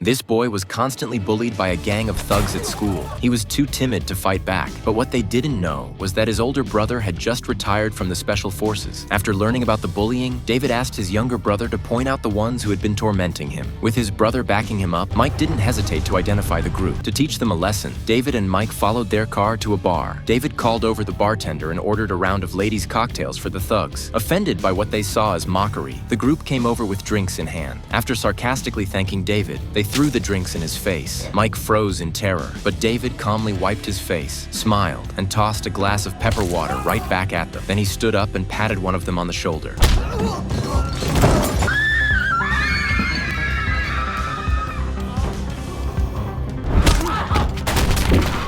This boy was constantly bullied by a gang of thugs at school. He was too timid to fight back, but what they didn't know was that his older brother had just retired from the Special Forces. After learning about the bullying, David asked his younger brother to point out the ones who had been tormenting him. With his brother backing him up, Mike didn't hesitate to identify the group. To teach them a lesson, David and Mike followed their car to a bar. David called over the bartender and ordered a round of ladies' cocktails for the thugs. Offended by what they saw as mockery, the group came over with drinks in hand. After sarcastically thanking David, they threw the drinks in his face. Mike froze in terror, but David calmly wiped his face, smiled, and tossed a glass of pepper water right back at them. Then he stood up and patted one of them on the shoulder.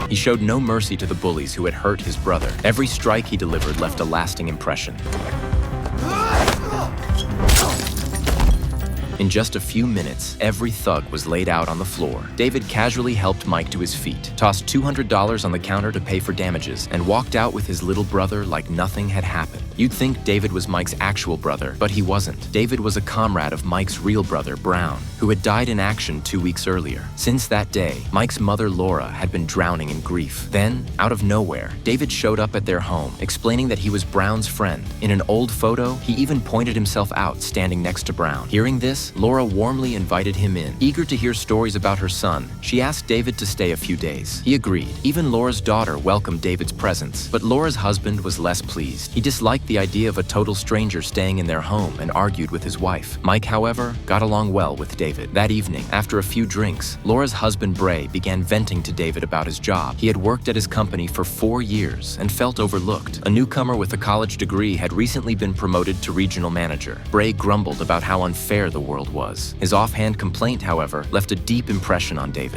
He showed no mercy to the bullies who had hurt his brother. Every strike he delivered left a lasting impression. In just a few minutes, every thug was laid out on the floor. David casually helped Mike to his feet, tossed $200 on the counter to pay for damages, and walked out with his little brother like nothing had happened. You'd think David was Mike's actual brother, but he wasn't. David was a comrade of Mike's real brother, Brown, who had died in action 2 weeks earlier. Since that day, Mike's mother, Laura, had been drowning in grief. Then, out of nowhere, David showed up at their home, explaining that he was Brown's friend. In an old photo, he even pointed himself out standing next to Brown. Hearing this, Laura warmly invited him in. Eager to hear stories about her son, she asked David to stay a few days. He agreed. Even Laura's daughter welcomed David's presence, but Laura's husband was less pleased. He disliked the idea of a total stranger staying in their home and argued with his wife. Mike, however, got along well with David. That evening, after a few drinks, Laura's husband Bray began venting to David about his job. He had worked at his company for 4 years and felt overlooked. A newcomer with a college degree had recently been promoted to regional manager. Bray grumbled about how unfair the world was. His offhand complaint, however, left a deep impression on David.